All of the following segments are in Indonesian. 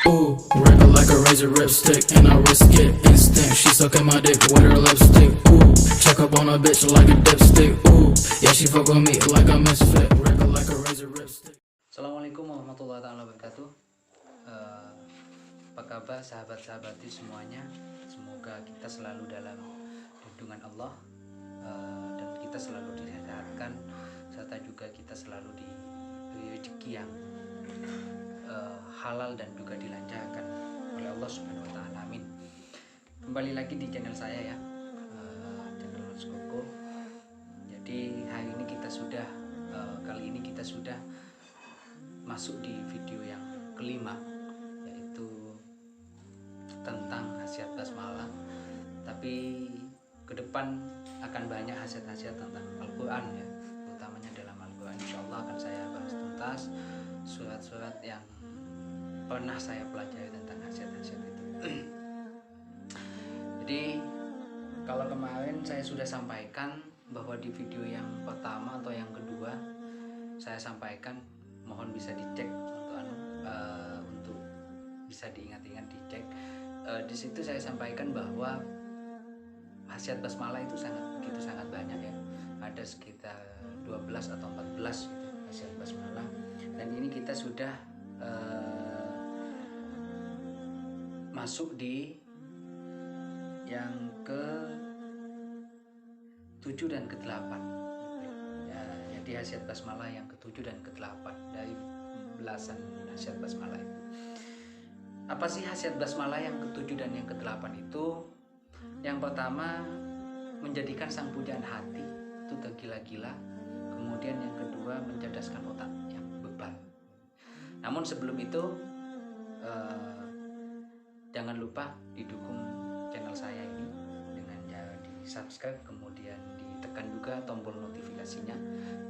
Ooh, wrinkle like a razor lipstick, and I risk it instant. She sucking my dick with her lipstick. Ooh, check up on a bitch like a dipstick. Ooh, yeah, she fuck with me like a misfit. Wrinkle like a razor lipstick. Assalamualaikum warahmatullahi wabarakatuh. Apa kabar sahabat-sahabati semuanya? Semoga kita selalu dalam lindungan Allah, dan kita selalu disehatkan, serta juga kita selalu diberi rezeki yang halal dan juga dilancarkan oleh Allah Subhanahu wa taala. Amin. Kembali lagi di channel saya ya, channel Mas Koko. Jadi hari ini kita sudah kali ini kita sudah masuk di video yang kelima, yaitu tentang khasiat basmalah. Tapi ke depan akan banyak khasiat-khasiat tentang Al-Quran ya, utamanya dalam Al-Quran. Insyaallah akan saya bahas tuntas surat-surat yang pernah saya pelajari tentang khasiat-khasiat itu. Jadi kalau kemarin saya sudah sampaikan bahwa di video yang pertama atau yang kedua saya sampaikan, mohon bisa dicek untuk bisa diingat-ingat dicek. Di situ saya sampaikan bahwa khasiat basmalah itu sangat banyak ya. Ada sekitar 12 atau 14 gitu khasiat basmalah. Dan ini kita sudah masuk di yang ke-7 dan ke-8 ya, jadi khasiat basmalah yang ke-7 dan ke-8 dari belasan khasiat basmalah itu. Apa sih khasiat basmalah yang ke-7 dan yang ke-8 itu? Yang pertama, menjadikan sang pujaan hati itu tergila-gila. Kemudian yang kedua, mencerdaskan otak yang bebal. Namun sebelum itu jangan lupa didukung channel saya ini dengan cara di subscribe, kemudian ditekan juga tombol notifikasinya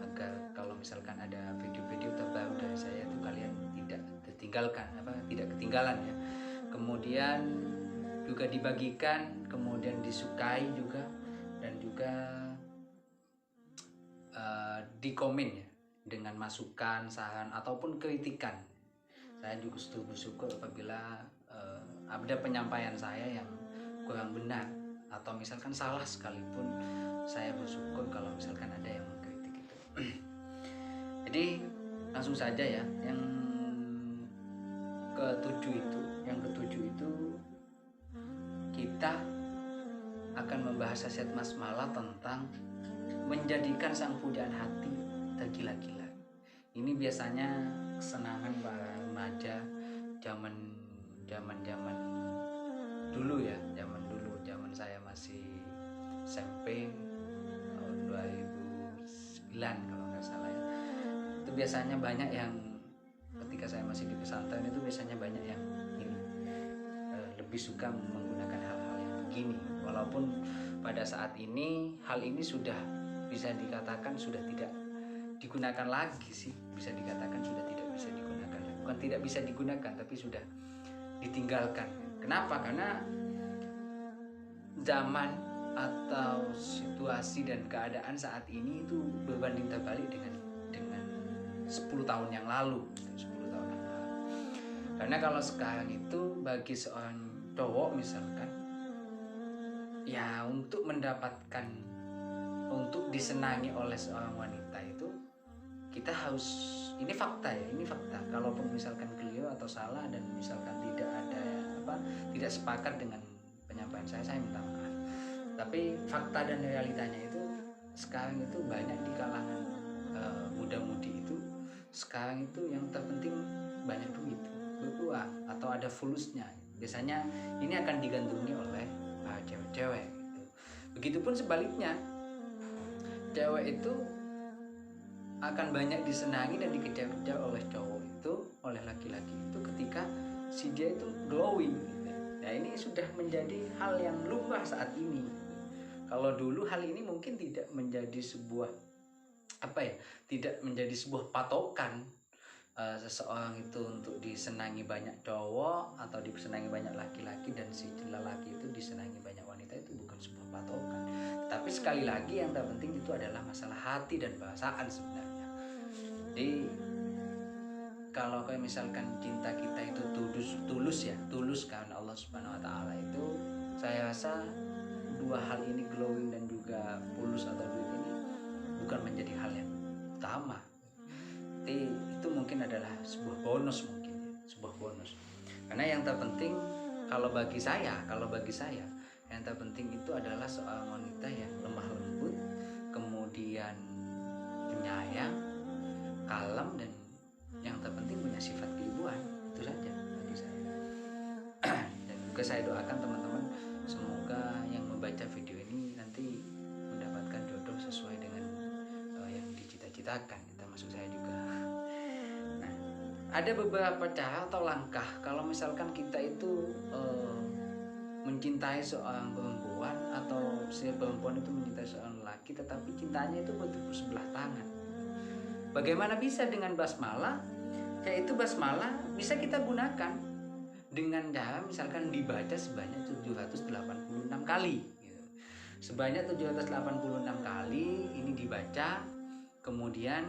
agar kalau misalkan ada video-video terbaru dari saya itu kalian tidak ketinggalan ya. Kemudian juga dibagikan, kemudian disukai juga, dan juga di komen ya dengan masukan, saran ataupun kritikan. Saya juga bersyukur apabila ada penyampaian saya yang kurang benar atau misalkan salah sekalipun, saya bersyukur kalau misalkan ada yang mengkritik itu. Jadi langsung saja ya, yang ke-7 itu kita akan membahas khasiat basmalah tentang menjadikan sang pujaan hati tergila-gila. Ini biasanya kesenangan para remaja zaman dulu ya, zaman saya masih SMP tahun 2009 kalau nggak salah ya. Itu biasanya banyak yang ketika saya masih di pesantren itu biasanya banyak yang ini lebih suka menggunakan hal-hal yang begini. Walaupun pada saat ini hal ini sudah bisa dikatakan sudah tidak digunakan lagi sih, bisa dikatakan sudah tidak bisa digunakan. Bukan tidak bisa digunakan, tapi sudah ditinggalkan. Kenapa? Karena zaman atau situasi dan keadaan saat ini itu berbanding terbalik dengan 10 tahun yang lalu. Karena kalau sekarang itu bagi seorang cowok misalkan ya, untuk mendapatkan, untuk disenangi oleh seorang wanita itu kita harus, ini fakta ya, ini fakta. Kalaupun misalkan keliru atau salah dan misalkan tidak sepakat dengan penyampaian saya minta maaf. Tapi fakta dan realitanya itu sekarang itu banyak di kalangan muda-mudi itu sekarang itu yang terpenting banyak duit, beruang atau ada fulusnya. Biasanya ini akan digandrungi oleh cewek-cewek gitu. Begitupun sebaliknya, cewek itu akan banyak disenangi dan dikejar-kejar oleh cowok itu, oleh laki-laki itu ketika si dia itu glowing gitu. Nah ini sudah menjadi hal yang lumrah saat ini. Kalau dulu hal ini mungkin tidak menjadi sebuah tidak menjadi sebuah patokan seseorang itu untuk disenangi banyak cowok atau disenangi banyak laki-laki, dan si lelaki itu disenangi banyak wanita, itu bukan sebuah patokan. Tapi sekali lagi yang terpenting itu adalah masalah hati dan perasaan sebenarnya. Jadi kalau kayak misalkan cinta kita itu tulus tulus karena Allah Subhanahu Wa Taala itu, saya rasa dua hal ini, glowing dan juga tulus atau duit ini, bukan menjadi hal yang utama. Tapi itu mungkin adalah sebuah bonus karena yang terpenting kalau bagi saya yang terpenting itu adalah seorang wanita yang lemah lembut, kemudian penyayang, kalem, dan yang terpenting punya sifat keibuan. Itu saja bagi saya. Dan juga saya doakan teman-teman, semoga yang membaca video ini nanti mendapatkan jodoh sesuai dengan yang dicita-citakan, termasuk saya juga. Nah, ada beberapa cara atau langkah kalau misalkan kita itu mencintai seorang perempuan, atau si perempuan itu mencintai seorang laki, tetapi cintanya itu bertepuk sebelah tangan. Bagaimana bisa dengan basmalah? Yaitu basmalah bisa kita gunakan dengan cara misalkan dibaca sebanyak 786 kali gitu. Sebanyak 786 kali ini dibaca, kemudian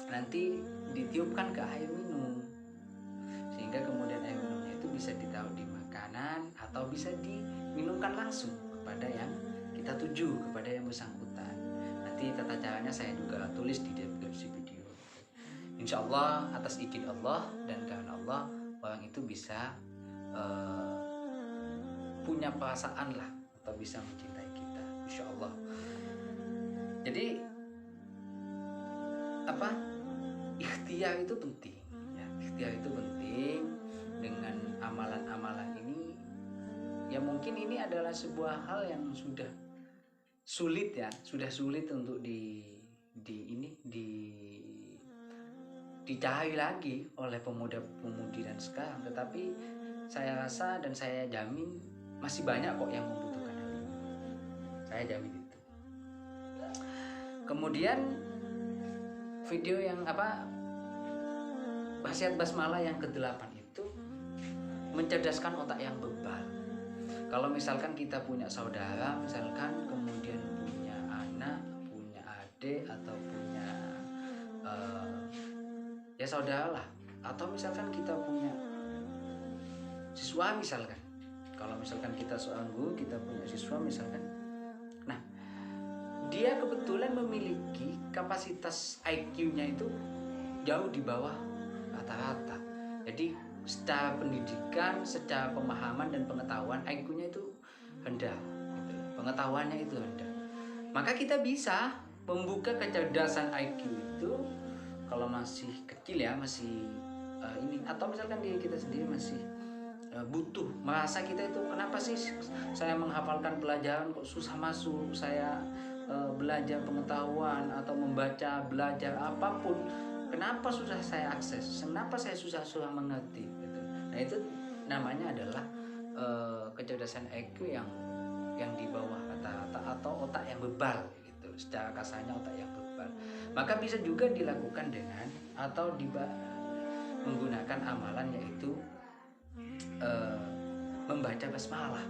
nanti ditiupkan ke air minum, sehingga kemudian air minumnya itu bisa ditaruh di makanan atau bisa diminumkan langsung kepada yang kita tuju, kepada yang bersangkutan. Nanti tata caranya saya juga tulis di deskripsi video. Insya Allah atas izin Allah dan karena Allah, orang itu bisa punya perasaan lah, atau bisa mencintai kita, insya Allah. Jadi ikhtiar itu penting ya, ikhtiar itu penting. Dengan amalan-amalan ini ya, mungkin ini adalah sebuah hal yang sudah sulit untuk dicari lagi oleh pemuda-pemudi dan sekarang, tetapi saya rasa dan saya jamin masih banyak kok yang membutuhkan hal ini. Saya jamin itu. Kemudian video yang wasiat basmalah yang ke-8 itu mencerdaskan otak yang bebal. Kalau misalkan kita punya saudara, misalkan kemudian punya anak, punya adik, atau punya ya saudara lah, atau misalkan kita punya siswa misalkan, kalau misalkan kita seorang guru, kita punya siswa misalkan, nah dia kebetulan memiliki kapasitas IQ-nya itu jauh di bawah rata-rata. Jadi secara pendidikan, secara pemahaman dan pengetahuan, IQ-nya itu rendah gitu. Pengetahuannya itu rendah. Maka kita bisa membuka kecerdasan IQ itu kalau masih kecil ya, masih atau misalkan diri kita sendiri masih butuh, merasa kita itu kenapa sih saya menghafalkan pelajaran kok susah masuk, saya belajar pengetahuan atau membaca, belajar apapun, kenapa susah saya akses, kenapa saya susah mengerti gitu. Nah itu namanya adalah kecerdasan IQ yang di bawah rata-rata atau otak yang bebal gitu. Secara kasarnya otak yang bebal. Maka bisa juga dilakukan dengan atau menggunakan amalan, yaitu membaca basmalah.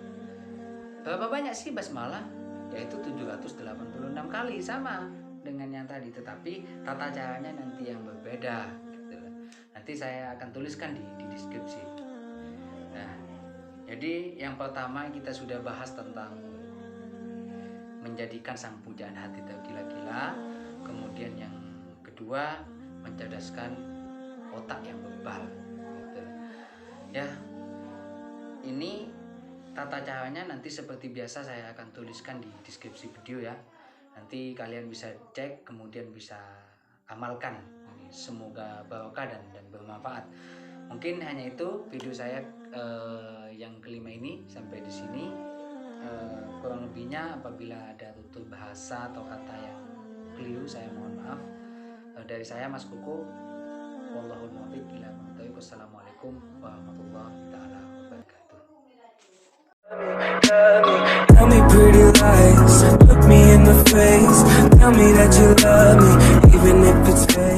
Berapa banyak sih basmalah? Yaitu 786 kali, sama dengan yang tadi, tetapi tata caranya nanti yang berbeda gitu. Nanti saya akan tuliskan di deskripsi. Nah, jadi yang pertama kita sudah bahas tentang menjadikan sang pujaan hati tergila-gila. Kemudian yang kedua, mencerdaskan otak yang bebal gitu. Ya, ini tata caranya nanti seperti biasa saya akan tuliskan di deskripsi video ya. Nanti kalian bisa cek, kemudian bisa amalkan. Semoga barokah dan bermanfaat. Mungkin hanya itu video saya yang kelima ini, sampai di sini. Kurang lebihnya apabila ada tutur bahasa atau kata yang keliru, saya mohon maaf. Dari saya Mas Kuku, wallahul muwaffiq ila aqwamit. Wassalamualaikum warahmatullahi taala wabarakatuh. Tell me pretty lies, look me in the face, tell me that you love me, even if it's fake.